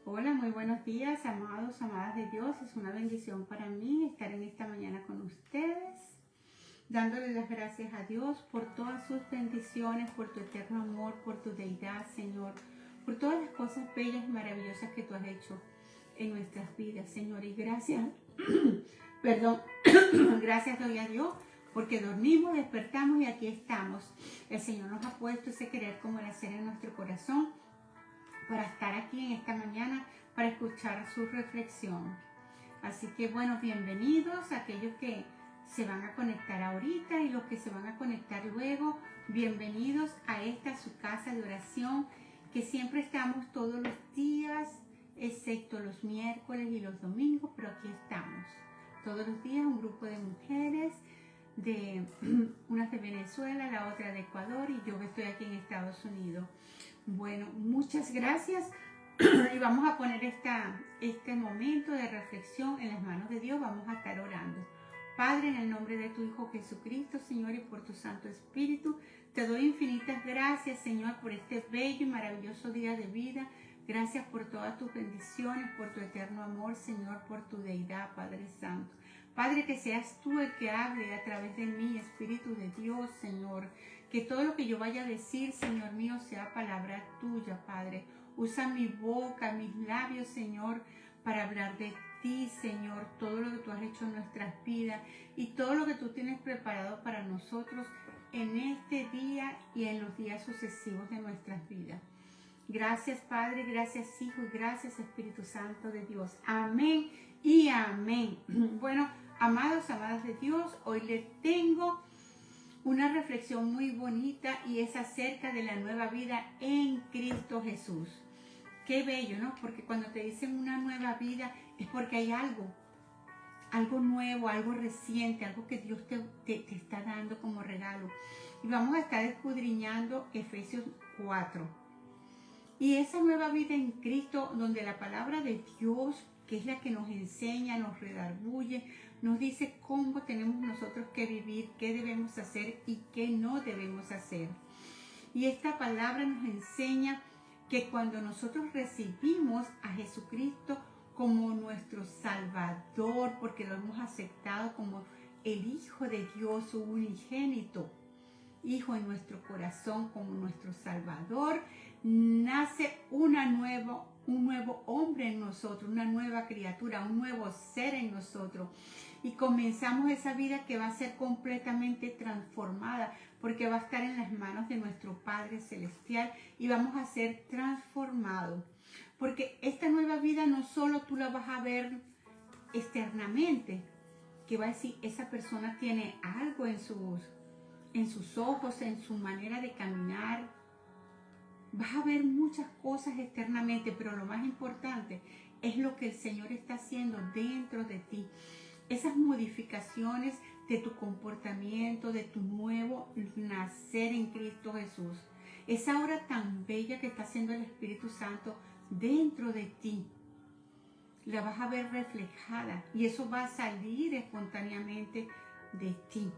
Hola, muy buenos días, amados, amadas de Dios. Es una bendición para mí estar en esta mañana con ustedes, dándole las gracias a Dios por todas sus bendiciones, por tu eterno amor, por tu deidad, Señor, por todas las cosas bellas y maravillosas que tú has hecho en nuestras vidas, Señor. Y gracias, perdón, gracias doy a Dios porque dormimos, despertamos y aquí estamos. El Señor nos ha puesto ese querer como el hacer en nuestro corazón para estar aquí en esta mañana para escuchar su reflexión. Así que bueno, bienvenidos a aquellos que se van a conectar ahorita y los que se van a conectar luego. Bienvenidos a esta su casa de oración, que siempre estamos todos los días, excepto los miércoles y los domingos, pero aquí estamos. Todos los días un grupo de mujeres, de unas de Venezuela, la otra de Ecuador y yo que estoy aquí en Estados Unidos. Bueno, muchas gracias y vamos a poner este momento de reflexión en las manos de Dios. Vamos a estar orando. Padre, en el nombre de tu Hijo Jesucristo, Señor, y por tu Santo Espíritu, te doy infinitas gracias, Señor, por este bello y maravilloso día de vida. Gracias por todas tus bendiciones, por tu eterno amor, Señor, por tu deidad, Padre Santo. Padre, que seas tú el que hable a través de mí, Espíritu de Dios, Señor. Que todo lo que yo vaya a decir, Señor mío, sea palabra tuya, Padre. Usa mi boca, mis labios, Señor, para hablar de ti, Señor. Todo lo que tú has hecho en nuestras vidas y todo lo que tú tienes preparado para nosotros en este día y en los días sucesivos de nuestras vidas. Gracias, Padre, gracias, Hijo, y gracias, Espíritu Santo de Dios. Amén y amén. Bueno, amados, amadas de Dios, hoy les tengo una reflexión muy bonita y es acerca de la nueva vida en Cristo Jesús. Qué bello, ¿no? Porque cuando te dicen una nueva vida es porque hay algo nuevo, algo reciente, algo que Dios te está dando como regalo. Y vamos a estar escudriñando Efesios 4. Y esa nueva vida en Cristo, donde la palabra de Dios, que es la que nos enseña, nos redarguye, nos dice cómo tenemos nosotros que vivir, qué debemos hacer y qué no debemos hacer. Y esta palabra nos enseña que cuando nosotros recibimos a Jesucristo como nuestro Salvador, porque lo hemos aceptado como el Hijo de Dios, su unigénito Hijo en nuestro corazón como nuestro Salvador, nace un nuevo hombre en nosotros, una nueva criatura, un nuevo ser en nosotros. Y comenzamos esa vida que va a ser completamente transformada, porque va a estar en las manos de nuestro Padre Celestial y vamos a ser transformados. Porque esta nueva vida no solo tú la vas a ver externamente, que va a decir, esa persona tiene algo en sus ojos, en su manera de caminar. Vas a ver muchas cosas externamente, pero lo más importante es lo que el Señor está haciendo dentro de ti. Esas modificaciones de tu comportamiento, de tu nuevo nacer en Cristo Jesús. Esa obra tan bella que está haciendo el Espíritu Santo dentro de ti. La vas a ver reflejada y eso va a salir espontáneamente de ti.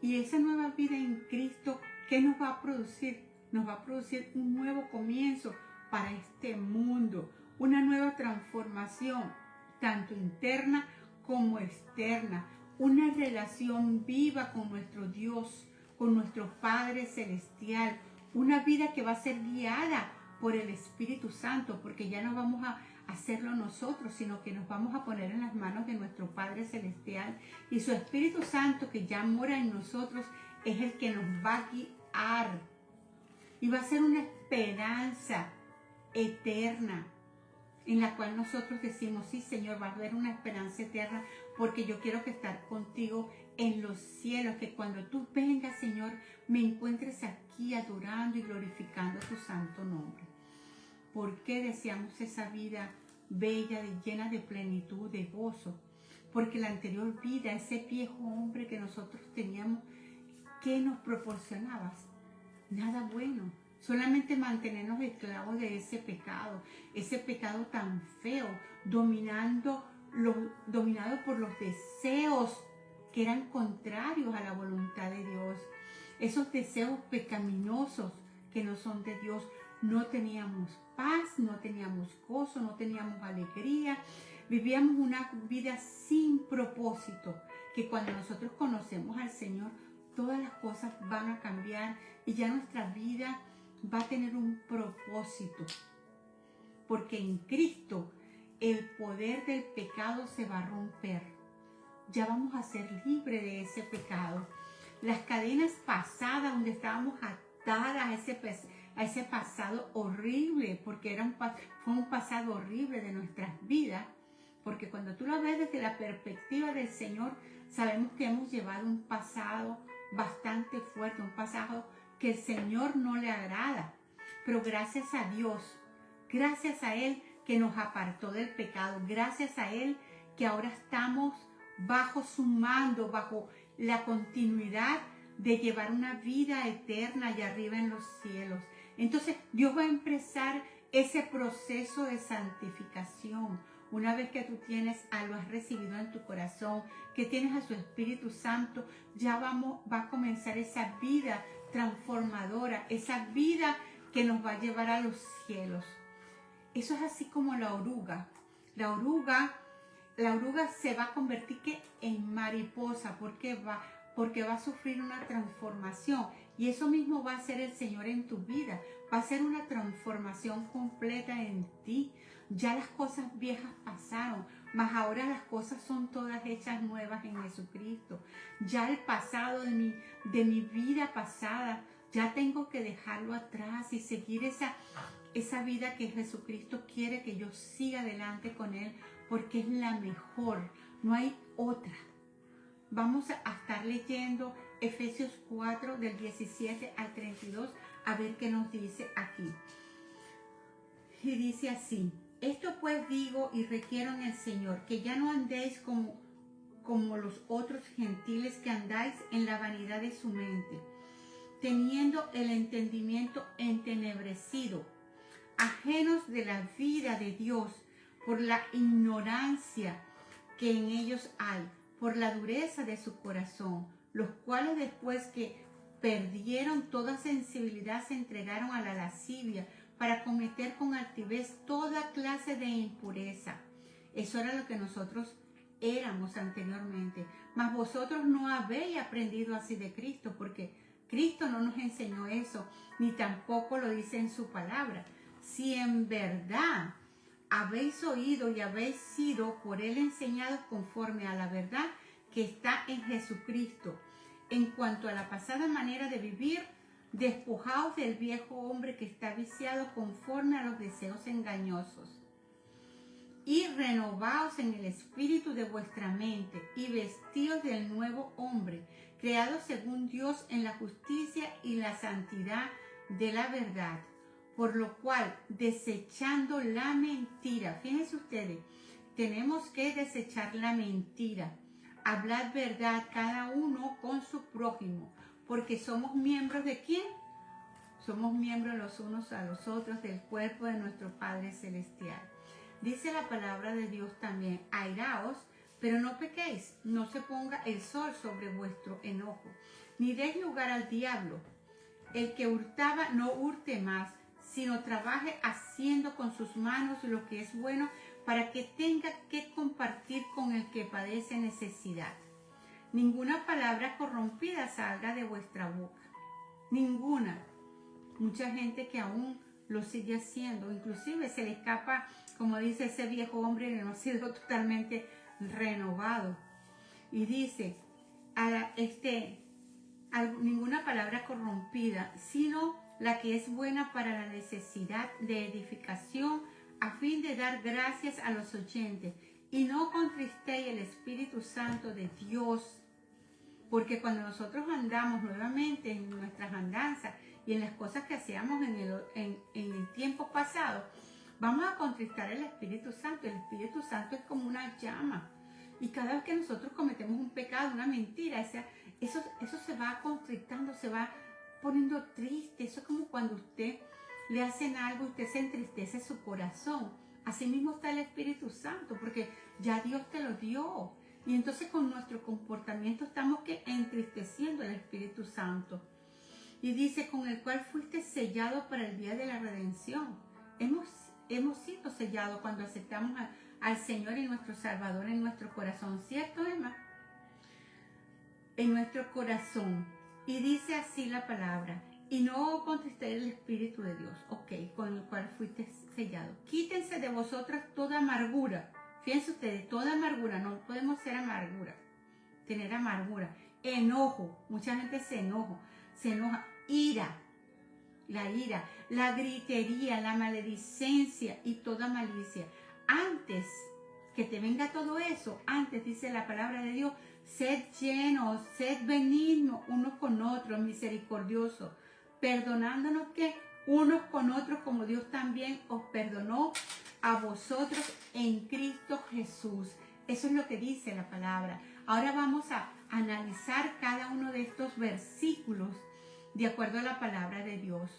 Y esa nueva vida en Cristo, ¿qué nos va a producir? Nos va a producir un nuevo comienzo para este mundo, una nueva transformación, tanto interna como externa, una relación viva con nuestro Dios, con nuestro Padre Celestial, una vida que va a ser guiada por el Espíritu Santo, porque ya no vamos a hacerlo nosotros, sino que nos vamos a poner en las manos de nuestro Padre Celestial y su Espíritu Santo que ya mora en nosotros es el que nos va a guiar y va a ser una esperanza eterna en la cual nosotros decimos, sí Señor, va a haber una esperanza eterna porque yo quiero que estar contigo en los cielos, que cuando tú vengas, Señor, me encuentres aquí adorando y glorificando tu santo nombre. ¿Por qué deseamos esa vida bella, llena de plenitud, de gozo? Porque la anterior vida, ese viejo hombre que nosotros teníamos, ¿qué nos proporcionaba? Nada bueno. Solamente mantenernos esclavos de ese pecado tan feo, dominado por los deseos que eran contrarios a la voluntad de Dios. Esos deseos pecaminosos que no son de Dios. no teníamos paz, no teníamos gozo, no teníamos alegría. Vivíamos una vida sin propósito, que cuando nosotros conocemos al Señor, todas las cosas van a cambiar y ya nuestra vida va a tener un propósito. Porque en Cristo el poder del pecado se va a romper. Ya vamos a ser libres de ese pecado. Las cadenas pasadas donde estábamos atadas a ese pasado horrible, porque fue un pasado horrible de nuestras vidas, porque cuando tú lo ves desde la perspectiva del Señor, sabemos que hemos llevado un pasado bastante fuerte, un pasado que el Señor no le agrada. Pero gracias a Dios, gracias a Él que nos apartó del pecado, gracias a Él que ahora estamos bajo su mando, bajo la continuidad de llevar una vida eterna allá arriba en los cielos. Entonces Dios va a empezar ese proceso de santificación. Una vez que tú lo has recibido en tu corazón, que tienes a su Espíritu Santo, ya va a comenzar esa vida transformadora, esa vida que nos va a llevar a los cielos. Eso es así como la oruga. La oruga se va a convertir en mariposa porque va a sufrir una transformación. Y eso mismo va a hacer el Señor en tu vida. Va a ser una transformación completa en ti. Ya las cosas viejas pasaron, mas ahora las cosas son todas hechas nuevas en Jesucristo. Ya el pasado de mi vida pasada, ya tengo que dejarlo atrás y seguir esa vida que Jesucristo quiere que yo siga adelante con Él, porque es la mejor, no hay otra. Vamos a estar leyendo Efesios 4 del 17 al 32, a ver qué nos dice aquí. Y dice así: esto pues digo y requiero en el Señor, que ya no andéis como los otros gentiles que andáis en la vanidad de su mente, teniendo el entendimiento entenebrecido, ajenos de la vida de Dios por la ignorancia que en ellos hay, por la dureza de su corazón, los cuales después que perdieron toda sensibilidad se entregaron a la lascivia para cometer con altivez toda clase de impureza. Eso era lo que nosotros éramos anteriormente. Mas vosotros no habéis aprendido así de Cristo, porque Cristo no nos enseñó eso, ni tampoco lo dice en su palabra. Si en verdad habéis oído y habéis sido por Él enseñados conforme a la verdad que está en Jesucristo, en cuanto a la pasada manera de vivir, despojaos del viejo hombre que está viciado conforme a los deseos engañosos, y renovaos en el espíritu de vuestra mente, y vestíos del nuevo hombre, creado según Dios en la justicia y la santidad de la verdad. Por lo cual, desechando la mentira, fíjense ustedes, tenemos que desechar la mentira, hablar verdad cada uno con su prójimo, porque somos miembros ¿de quién? Somos miembros los unos a los otros del cuerpo de nuestro Padre Celestial. Dice la palabra de Dios también: airaos, pero no pequéis, no se ponga el sol sobre vuestro enojo, ni deis lugar al diablo. El que hurtaba no hurte más, sino trabaje haciendo con sus manos lo que es bueno, para que tenga que compartir con el que padece necesidad. Ninguna palabra corrompida salga de vuestra boca, ninguna. Mucha gente que aún lo sigue haciendo, inclusive se le escapa, como dice ese viejo hombre que no ha sido totalmente renovado. Y dice, ninguna palabra corrompida, sino la que es buena para la necesidad de edificación, a fin de dar gracias a los oyentes, y no contristéis el Espíritu Santo de Dios, porque cuando nosotros andamos nuevamente en nuestras andanzas y en las cosas que hacíamos en el tiempo pasado, vamos a contristar el Espíritu Santo. El Espíritu Santo es como una llama, y cada vez que nosotros cometemos un pecado, una mentira, eso se va contristando, se va poniendo triste. Eso es como cuando usted le hacen algo, usted se entristece su corazón. Así mismo está el Espíritu Santo, porque ya Dios te lo dio. Y entonces con nuestro comportamiento estamos entristeciendo al Espíritu Santo. Y dice, con el cual fuiste sellado para el día de la redención. Hemos sido sellados cuando aceptamos al Señor y nuestro Salvador en nuestro corazón, ¿cierto, Emma? En nuestro corazón. Y dice así la palabra, y no contristéis el Espíritu de Dios, ok, con el cual fuiste sellado. Quítense de vosotras toda amargura. Fíjense ustedes, toda amargura, no podemos ser amargura, tener amargura, enojo, mucha gente se enoja, ira, la gritería, la maledicencia y toda malicia. Antes que te venga todo eso, antes dice la palabra de Dios, sed llenos, sed benignos unos con otros, misericordiosos, perdonándonos que unos con otros como Dios también os perdonó a vosotros en Cristo Jesús. Eso es lo que dice la palabra. Ahora vamos a analizar cada uno de estos versículos de acuerdo a la palabra de Dios,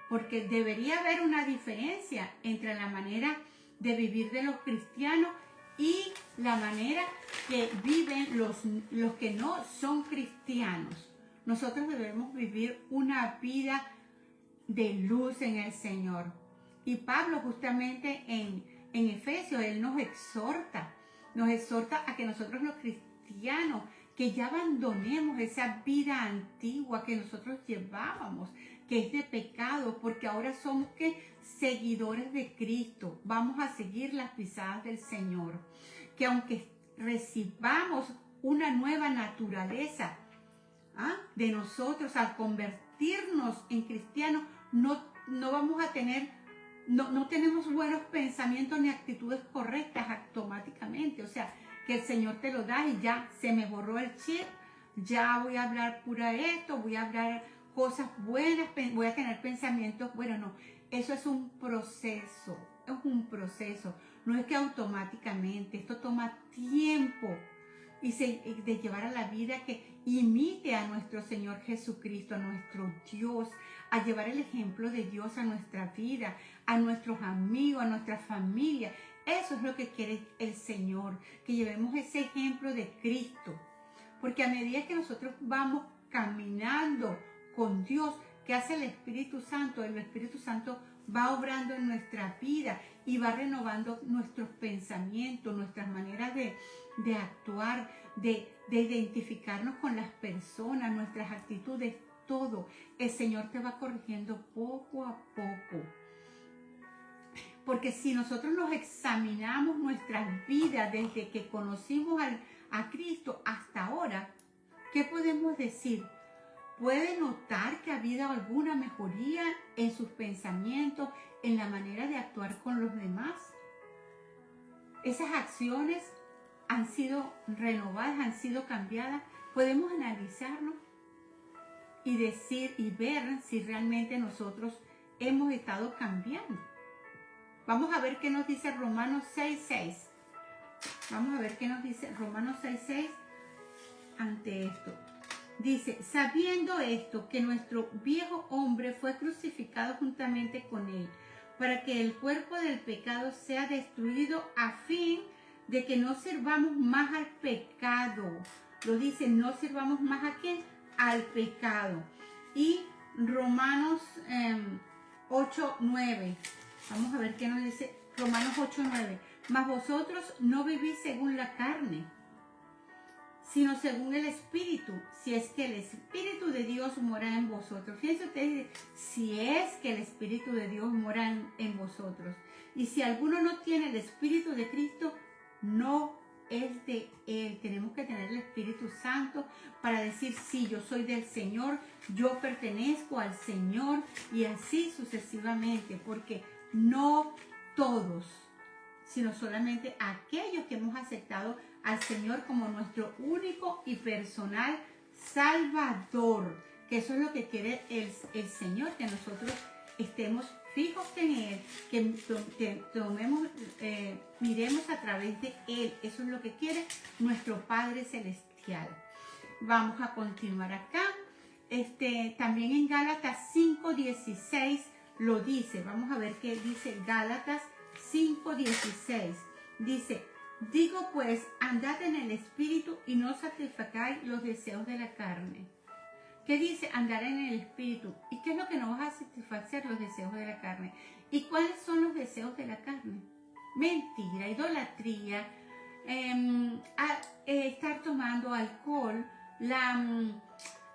porque debería haber una diferencia entre la manera de vivir de los cristianos y la manera que viven los que no son cristianos. Nosotros debemos vivir una vida de luz en el Señor. Y Pablo justamente en Efesios, él nos exhorta a que nosotros los cristianos, que ya abandonemos esa vida antigua que nosotros llevábamos, que es de pecado, porque ahora somos seguidores de Cristo. Vamos a seguir las pisadas del Señor. Que aunque recibamos una nueva naturaleza de nosotros, al convertirnos en cristianos, no vamos a tener, no tenemos buenos pensamientos ni actitudes correctas automáticamente. O sea, que el Señor te lo da y ya se me borró el chip, ya voy a hablar pura esto, voy a hablar cosas buenas, voy a tener pensamientos buenos. No, eso es un proceso, no es que automáticamente, esto toma tiempo y de llevar a la vida que imite a nuestro Señor Jesucristo, a nuestro Dios, a llevar el ejemplo de Dios a nuestra vida, a nuestros amigos, a nuestra familia. Eso es lo que quiere el Señor, que llevemos ese ejemplo de Cristo. Porque a medida que nosotros vamos caminando con Dios, ¿qué hace el Espíritu Santo? El Espíritu Santo va obrando en nuestra vida y va renovando nuestros pensamientos, nuestras maneras de actuar, de identificarnos con las personas, nuestras actitudes, todo. El Señor te va corrigiendo poco a poco. Porque si nosotros nos examinamos nuestras vidas desde que conocimos a Cristo hasta ahora, ¿qué podemos decir? ¿Puede notar que ha habido alguna mejoría en sus pensamientos, en la manera de actuar con los demás? Esas acciones han sido renovadas, han sido cambiadas. Podemos analizarlo y decir y ver si realmente nosotros hemos estado cambiando. Vamos a ver qué nos dice Romanos 6:6. Vamos a ver qué nos dice Romanos 6:6 ante esto. Dice, sabiendo esto, que nuestro viejo hombre fue crucificado juntamente con él, para que el cuerpo del pecado sea destruido, a fin de que no sirvamos más al pecado. Lo dice, no sirvamos más ¿a quién? Al pecado. Y Romanos 8:9. Vamos a ver qué nos dice Romanos 8:9. Mas vosotros no vivís según la carne, sino según el Espíritu, si es que el Espíritu de Dios mora en vosotros. Fíjense ustedes, si es que el Espíritu de Dios mora en vosotros. Y si alguno no tiene el Espíritu de Cristo, no es de Él. Tenemos que tener el Espíritu Santo para decir, sí, yo soy del Señor, yo pertenezco al Señor, y así sucesivamente, porque no todos, sino solamente aquellos que hemos aceptado al Señor como nuestro único y personal Salvador, que eso es lo que quiere el Señor, que nosotros estemos fijos en Él, que miremos a través de Él. Eso es lo que quiere nuestro Padre Celestial. Vamos a continuar acá. También en Gálatas 5:16 lo dice. Vamos a ver qué dice Gálatas 5:16. Dice, digo pues, andad en el Espíritu y no satisfagáis los deseos de la carne. ¿Qué dice? Andar en el Espíritu. ¿Y qué es lo que nos va a satisfacer? Los deseos de la carne. ¿Y cuáles son los deseos de la carne? Mentira, idolatría, estar tomando alcohol,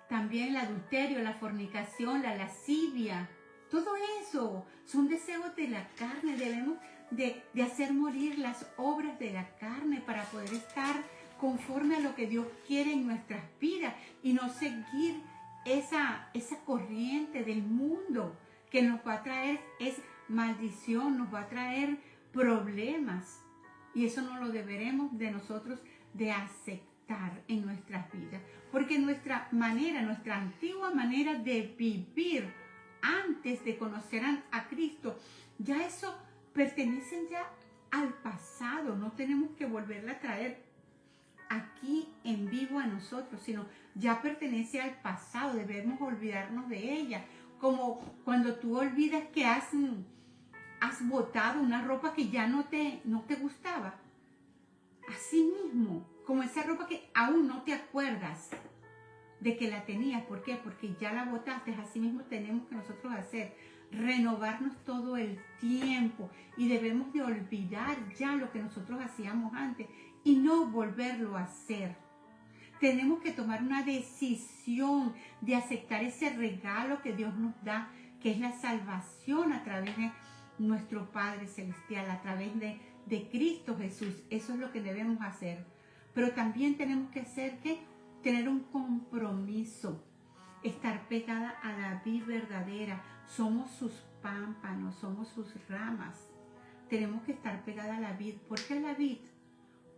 también el adulterio, la fornicación, la lascivia. Todo eso son deseos de la carne. Debemos de hacer morir las obras de la carne para poder estar conforme a lo que Dios quiere en nuestras vidas y no seguir esa corriente del mundo que nos va a traer maldición, nos va a traer problemas. Y eso no lo deberemos de nosotros de aceptar en nuestras vidas. Porque nuestra antigua manera de vivir antes de conocer a Cristo, ya eso pertenece ya al pasado. No tenemos que volverla a traer aquí en vivo a nosotros, sino ya pertenece al pasado. Debemos olvidarnos de ella. Como cuando tú olvidas que has botado una ropa que ya no te gustaba. Así mismo, como esa ropa que aún no te acuerdas de que la tenías. ¿Por qué? Porque ya la botaste. Así mismo tenemos que nosotros hacer, renovarnos todo el tiempo, y debemos de olvidar ya lo que nosotros hacíamos antes y no volverlo a hacer. Tenemos que tomar una decisión de aceptar ese regalo que Dios nos da, que es la salvación a través de nuestro Padre Celestial, a través de Cristo Jesús. Eso es lo que debemos hacer. Pero también tenemos que hacer que tener un compromiso, estar pegada a la vid verdadera. Somos sus pámpanos, somos sus ramas. Tenemos que estar pegada a la vid. ¿Por qué la vid?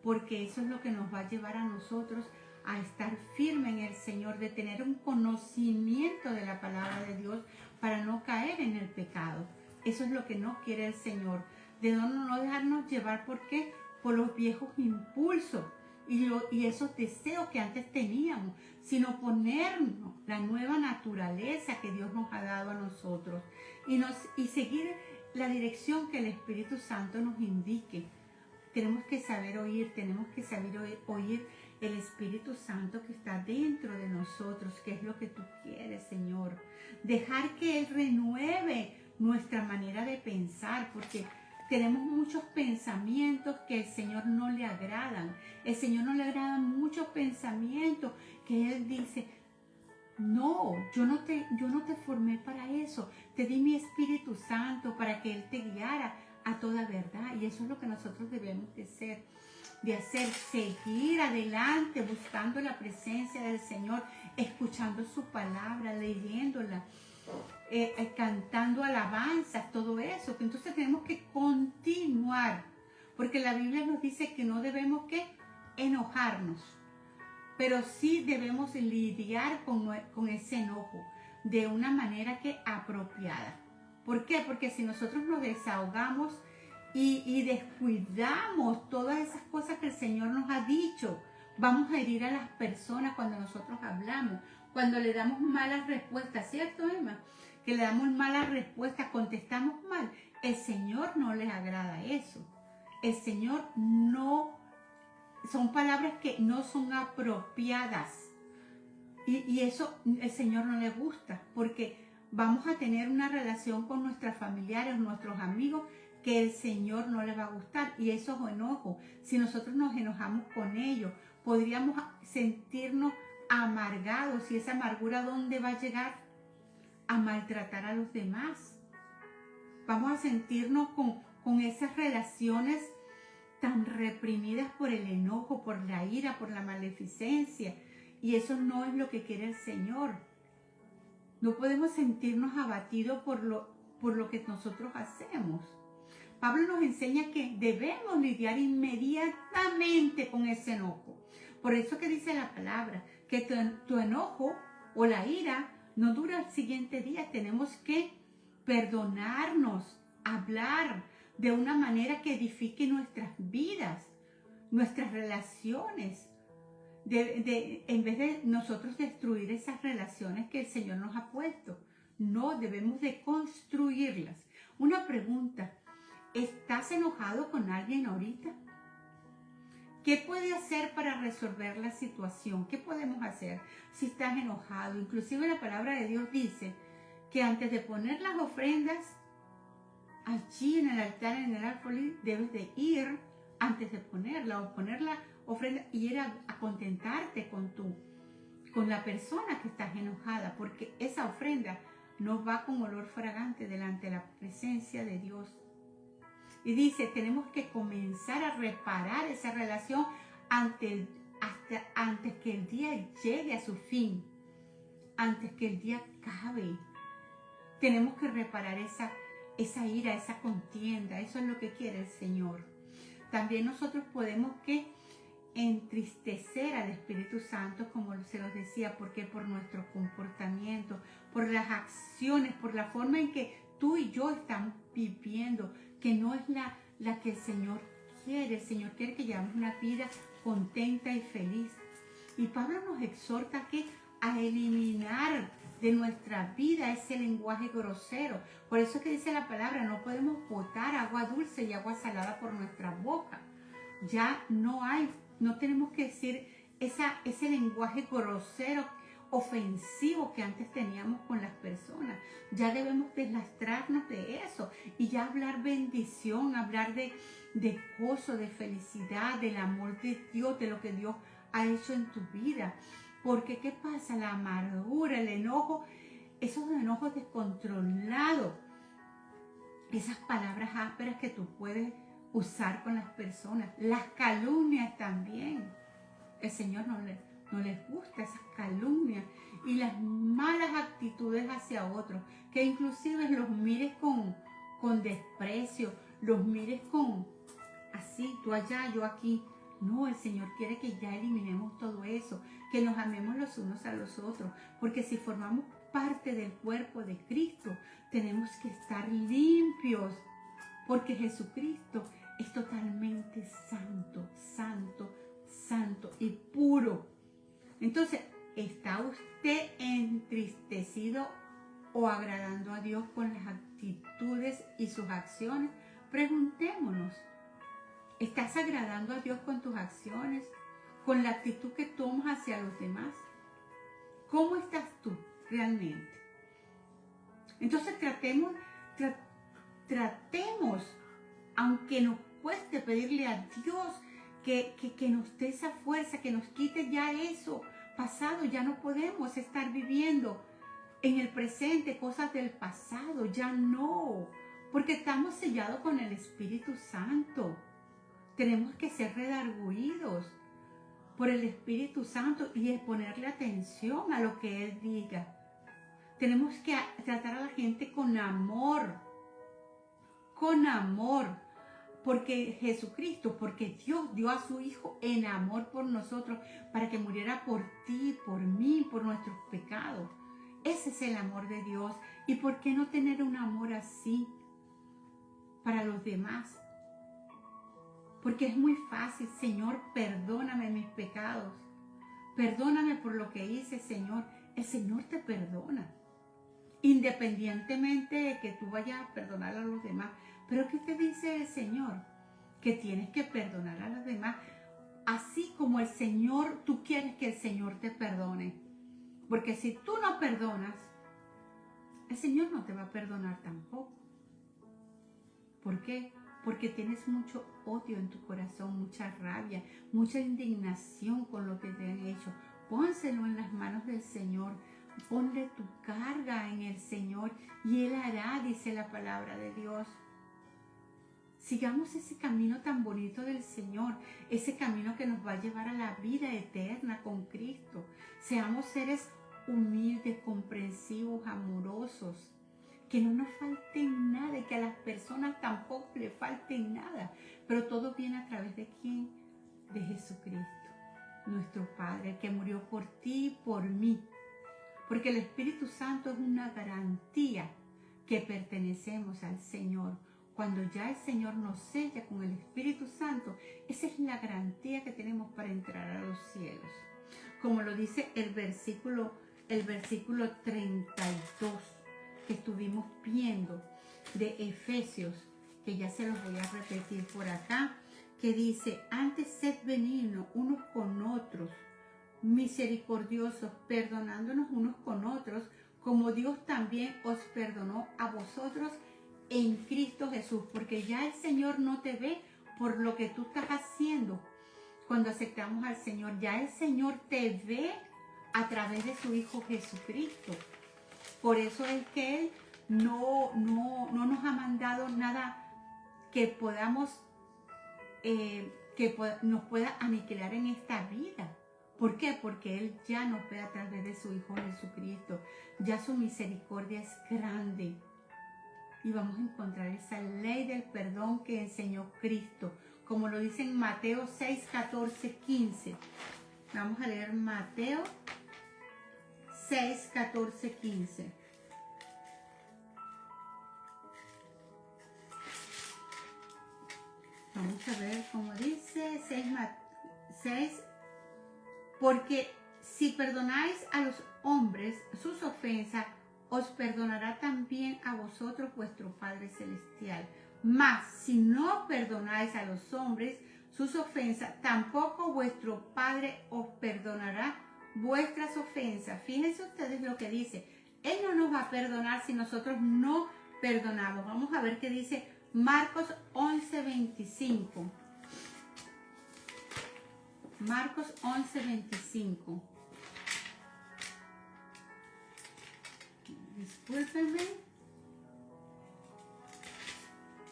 Porque eso es lo que nos va a llevar a nosotros a estar firme en el Señor, de tener un conocimiento de la palabra de Dios para no caer en el pecado. Eso es lo que no quiere el Señor, de no dejarnos llevar. ¿Por qué? Por los viejos impulsos y esos deseos que antes teníamos, sino ponernos la nueva naturaleza que Dios nos ha dado a nosotros y seguir la dirección que el Espíritu Santo nos indique. Tenemos que saber oír, oír el Espíritu Santo que está dentro de nosotros, que es lo que tú quieres, Señor. Dejar que Él renueve nuestra manera de pensar, porque tenemos muchos pensamientos que al Señor no le agradan. El Señor no le agradan muchos pensamientos que Él dice: no, yo no te formé para eso. Te di mi Espíritu Santo para que Él te guiara a toda verdad. Y eso es lo que nosotros debemos de hacer, seguir adelante buscando la presencia del Señor, escuchando su palabra, leyéndola, cantando alabanzas, todo eso. Entonces tenemos que continuar, porque la Biblia nos dice que no debemos que enojarnos, pero sí debemos lidiar con ese enojo de una manera que apropiada. ¿Por qué? Porque si nosotros nos desahogamos y descuidamos todas esas cosas que el Señor nos ha dicho, vamos a herir a las personas cuando nosotros hablamos, cuando le damos malas respuestas, ¿cierto, Emma? Que le damos malas respuestas, contestamos mal. El Señor no les agrada eso. El Señor no, son palabras que no son apropiadas. Y eso el Señor no le gusta, porque vamos a tener una relación con nuestros familiares, nuestros amigos, que el Señor no le va a gustar. Y esos enojos, si nosotros nos enojamos con ellos, podríamos sentirnos amargados. Y esa amargura, ¿dónde va a llegar? A maltratar a los demás. Vamos a sentirnos con esas relaciones tan reprimidas por el enojo, por la ira, por la maleficencia. Y eso no es lo que quiere el Señor. No podemos sentirnos abatidos por lo que nosotros hacemos. Pablo nos enseña que debemos lidiar inmediatamente con ese enojo. Por eso que dice la palabra, que tu enojo o la ira no dura el siguiente día. Tenemos que perdonarnos, hablar de una manera que edifique nuestras vidas, nuestras relaciones. En vez de nosotros destruir esas relaciones que el Señor nos ha puesto, no, debemos de construirlas. Una pregunta: ¿estás enojado con alguien ahorita? ¿Qué puede hacer para resolver la situación? ¿Qué podemos hacer si estás enojado? Inclusive la palabra de Dios dice que antes de poner las ofrendas allí en el altar, en el alfolí, debes de ir antes de ponerla o poner la ofrenda y ir a contentarte con la persona que estás enojada, porque esa ofrenda no va con olor fragante delante de la presencia de Dios. Y dice, tenemos que comenzar a reparar esa relación antes que el día llegue a su fin, antes que el día acabe. Tenemos que reparar esa ira, esa contienda. Eso es lo que quiere el Señor. También nosotros podemos entristecer al Espíritu Santo, como se los decía, porque por nuestro comportamiento, por las acciones, por la forma en que tú y yo estamos viviendo, que no es la que el Señor quiere. El Señor quiere que llevamos una vida contenta y feliz. Y Pablo nos exhorta a eliminar de nuestra vida ese lenguaje grosero. Por eso es que dice la palabra, no podemos botar agua dulce y agua salada por nuestra boca. Ya no tenemos que decir ese lenguaje grosero, ofensivo que antes teníamos con las personas. Ya debemos deslastrarnos de eso y ya hablar bendición, hablar de gozo, de felicidad, del amor de Dios, de lo que Dios ha hecho en tu vida. Porque ¿qué pasa? La amargura, el enojo, esos enojos descontrolados, esas palabras ásperas que tú puedes usar con las personas, las calumnias también. El Señor no les gusta esas calumnias y las malas actitudes hacia otros, que inclusive los mires con desprecio, los mires con así, tú allá, yo aquí. No, el Señor quiere que ya eliminemos todo eso, que nos amemos los unos a los otros, porque si formamos parte del cuerpo de Cristo, tenemos que estar limpios, porque Jesucristo es totalmente santo, santo, santo y puro. Entonces, ¿está usted entristecido o agradando a Dios con las actitudes y sus acciones? Preguntémonos. ¿Estás agradando a Dios con tus acciones? ¿Con la actitud que tomas hacia los demás? ¿Cómo estás tú realmente? Entonces tratemos, aunque nos cueste pedirle a Dios que nos dé esa fuerza, que nos quite ya eso pasado. Ya no podemos estar viviendo en el presente cosas del pasado, ya no, porque estamos sellados con el Espíritu Santo. Tenemos que ser redarguidos por el Espíritu Santo y ponerle atención a lo que Él diga. Tenemos que tratar a la gente con amor, porque Jesucristo, porque Dios dio a su Hijo en amor por nosotros, para que muriera por ti, por mí, por nuestros pecados. Ese es el amor de Dios. ¿Y por qué no tener un amor así para los demás? Porque es muy fácil, Señor, perdóname mis pecados. Perdóname por lo que hice, Señor. El Señor te perdona. Independientemente de que tú vayas a perdonar a los demás. Pero ¿qué te dice el Señor? Que tienes que perdonar a los demás. Así como el Señor, tú quieres que el Señor te perdone. Porque si tú no perdonas, el Señor no te va a perdonar tampoco. ¿Por qué? Porque tienes mucho odio en tu corazón, mucha rabia, mucha indignación con lo que te han hecho. Pónselo en las manos del Señor. Ponle tu carga en el Señor y Él hará, dice la palabra de Dios. Sigamos ese camino tan bonito del Señor, ese camino que nos va a llevar a la vida eterna con Cristo. Seamos seres humildes, comprensivos, amorosos. Que no nos falte nada y que a las personas tampoco le falte nada. Pero todo viene a través de ¿quién? De Jesucristo, nuestro Padre, el que murió por ti y por mí. Porque el Espíritu Santo es una garantía que pertenecemos al Señor. Cuando ya el Señor nos sella con el Espíritu Santo, esa es la garantía que tenemos para entrar a los cielos. Como lo dice el versículo 32. Que estuvimos viendo de Efesios, que ya se los voy a repetir por acá, que dice, antes sed benignos unos con otros, misericordiosos, perdonándonos unos con otros, como Dios también os perdonó a vosotros en Cristo Jesús, porque ya el Señor no te ve por lo que tú estás haciendo. Cuando aceptamos al Señor, ya el Señor te ve a través de su Hijo Jesucristo. Por eso es que Él no nos ha mandado nada que podamos, nos pueda aniquilar en esta vida. ¿Por qué? Porque Él ya nos ve a través de su Hijo Jesucristo. Ya su misericordia es grande. Y vamos a encontrar esa ley del perdón que enseñó Cristo, como lo dice en Mateo 6, 14, 15. Vamos a leer Mateo 6, 14, 15. Vamos a ver cómo dice 6. Porque si perdonáis a los hombres sus ofensas, os perdonará también a vosotros vuestro Padre Celestial. Mas si no perdonáis a los hombres sus ofensas, tampoco vuestro Padre os perdonará vuestras ofensas. Fíjense ustedes lo que dice. Él no nos va a perdonar si nosotros no perdonamos. Vamos a ver qué dice Marcos 11, 25. Marcos 11, 25. Discúlpenme.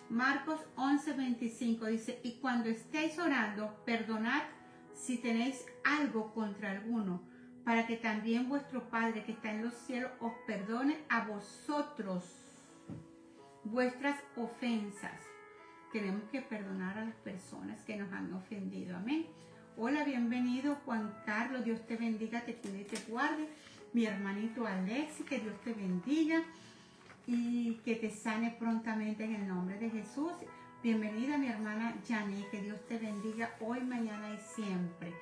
Marcos 11, 25 dice, y cuando estéis orando, perdonad si tenéis algo contra alguno, para que también vuestro Padre que está en los cielos os perdone a vosotros vuestras ofensas. Tenemos que perdonar a las personas que nos han ofendido. Amén. Hola, bienvenido Juan Carlos, Dios te bendiga, te cuide y te guarde. Mi hermanito Alexi, que Dios te bendiga y que te sane prontamente en el nombre de Jesús. Bienvenida mi hermana Janet, que Dios te bendiga hoy, mañana y siempre.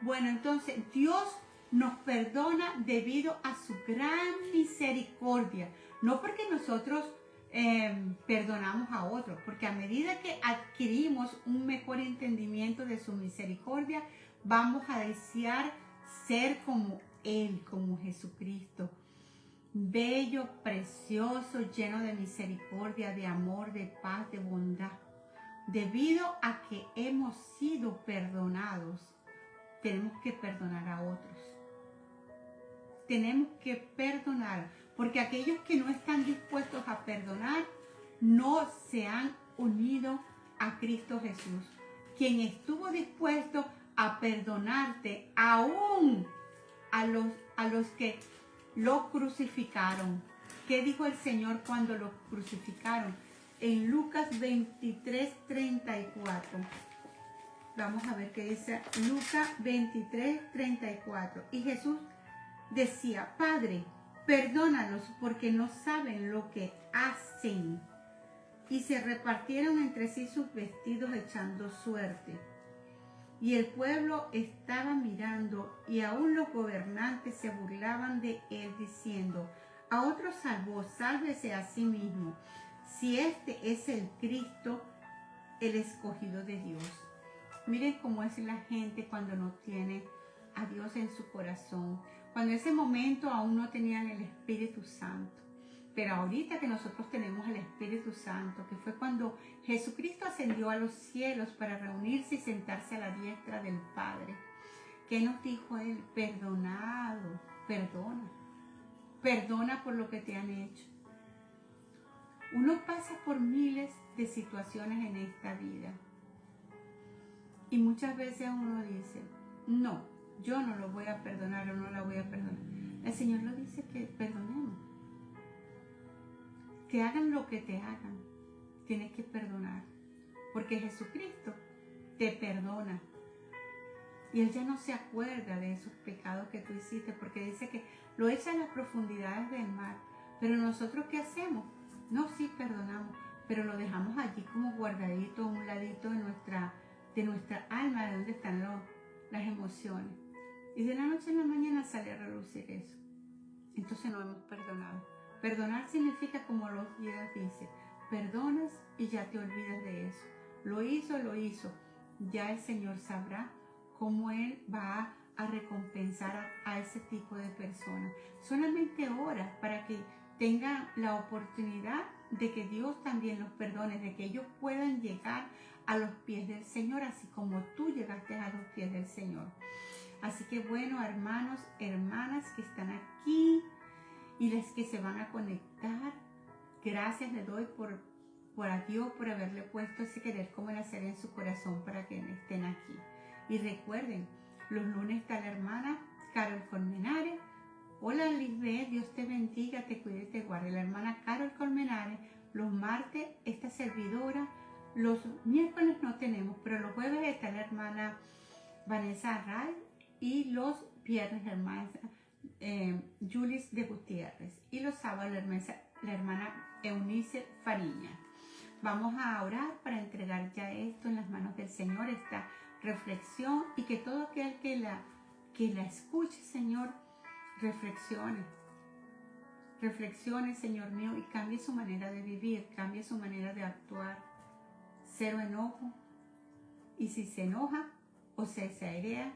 Bueno, entonces Dios nos perdona debido a su gran misericordia, no porque nosotros perdonamos a otros, porque a medida que adquirimos un mejor entendimiento de su misericordia, vamos a desear ser como Él, como Jesucristo, bello, precioso, lleno de misericordia, de amor, de paz, de bondad. Debido a que hemos sido perdonados, tenemos que perdonar a otros. Tenemos que perdonar, porque aquellos que no están dispuestos a perdonar no se han unido a Cristo Jesús, quien estuvo dispuesto a perdonarte aún a los que lo crucificaron. ¿Qué dijo el Señor cuando lo crucificaron? En Lucas 23, 34. Vamos a ver qué dice Lucas 23, 34. Y Jesús decía, Padre, perdónalos porque no saben lo que hacen. Y se repartieron entre sí sus vestidos echando suerte. Y el pueblo estaba mirando y aún los gobernantes se burlaban de él diciendo, a otro salvó, sálvese a sí mismo, si este es el Cristo, el escogido de Dios. Miren cómo es la gente cuando no tiene a Dios en su corazón, cuando en ese momento aún no tenían el Espíritu Santo. Pero ahorita que nosotros tenemos el Espíritu Santo, que fue cuando Jesucristo ascendió a los cielos para reunirse y sentarse a la diestra del Padre, ¿qué nos dijo Él? Perdonado, perdona. Perdona por lo que te han hecho. Uno pasa por miles de situaciones en esta vida. Y muchas veces uno dice, no, yo no lo voy a perdonar o no la voy a perdonar. El Señor lo dice que perdonemos. Te hagan lo que te hagan, tienes que perdonar. Porque Jesucristo te perdona. Y Él ya no se acuerda de esos pecados que tú hiciste, porque dice que lo echa en las profundidades del mar. Pero nosotros, ¿qué hacemos? No, sí perdonamos, pero lo dejamos allí como guardadito, a un ladito de nuestra alma, de donde están las emociones. Y de la noche a la mañana sale a relucir eso. Entonces no hemos perdonado. Perdonar significa, como los guías dicen, perdonas y ya te olvidas de eso. Lo hizo, ya el Señor sabrá cómo Él va a recompensar a ese tipo de personas. Solamente ora para que tengan la oportunidad de que Dios también los perdone, de que ellos puedan llegar a los pies del Señor, así como tú llegaste a los pies del Señor. Así que bueno, hermanos, hermanas que están aquí y las que se van a conectar, gracias le doy por a Dios por haberle puesto ese querer como el hacer en su corazón para que estén aquí. Y recuerden, los lunes está la hermana Carol Colmenares. Hola Lisbeth, Dios te bendiga, te cuide y te guarde. La hermana Carol Colmenares. Los martes esta servidora. Los miércoles no tenemos, pero los jueves está la hermana Vanessa Array. Y los viernes la hermana Julis de Gutiérrez. Y los sábados la hermana Eunice Fariña. Vamos a orar para entregar ya esto en las manos del Señor, esta reflexión, y que todo aquel que la escuche, Señor, reflexione, Señor mío, y cambie su manera de vivir, cambie su manera de actuar. Cero enojo, y si se enoja o se airea,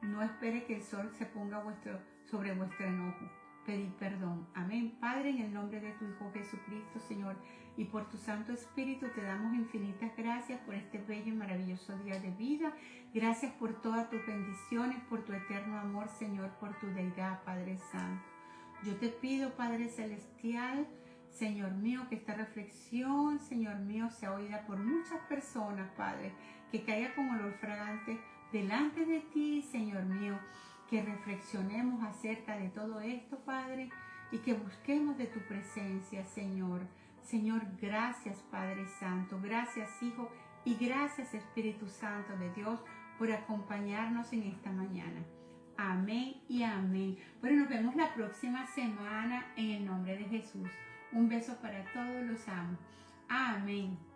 no espere que el sol se ponga sobre vuestro enojo. Pedid perdón. Amén. Padre, en el nombre de tu Hijo Jesucristo, Señor, y por tu Santo Espíritu te damos infinitas gracias por este bello y maravilloso día de vida. Gracias por todas tus bendiciones, por tu eterno amor, Señor, por tu deidad, Padre Santo. Yo te pido, Padre Celestial, Señor mío, que esta reflexión, Señor mío, sea oída por muchas personas, Padre, que caiga como olor fragante delante de ti, Señor mío, que reflexionemos acerca de todo esto, Padre, y que busquemos de tu presencia, Señor. Señor, gracias, Padre Santo, gracias, Hijo, y gracias, Espíritu Santo de Dios, por acompañarnos en esta mañana. Amén y amén. Bueno, nos vemos la próxima semana en el nombre de Jesús. Un beso para todos, los amo. Amén.